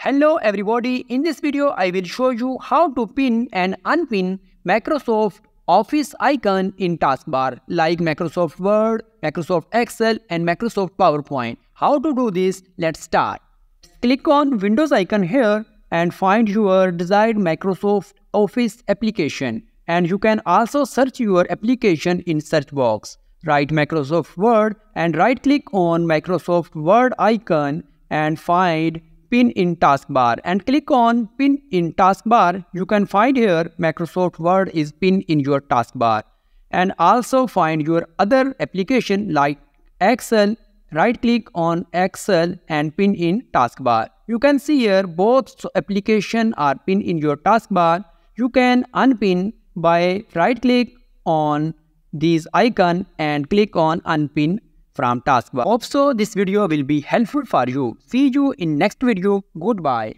Hello everybody, in this video I will show you how to pin and unpin Microsoft Office icon in taskbar like Microsoft Word, Microsoft Excel and Microsoft PowerPoint. How to do this? Let's start. Click on Windows icon here and find your desired Microsoft Office application, and you can also search your application in search box. Write Microsoft Word and right click on Microsoft Word icon and find Pin in taskbar and click on Pin in taskbar. You can find here Microsoft Word is pinned in your taskbar, and also find your other application like Excel. Right click on Excel and pin in taskbar. You can see here both applications are pinned in your taskbar. You can unpin by right click on these icon and click on unpin from taskbar. Hope so this video will be helpful for you. See you in next video. Goodbye.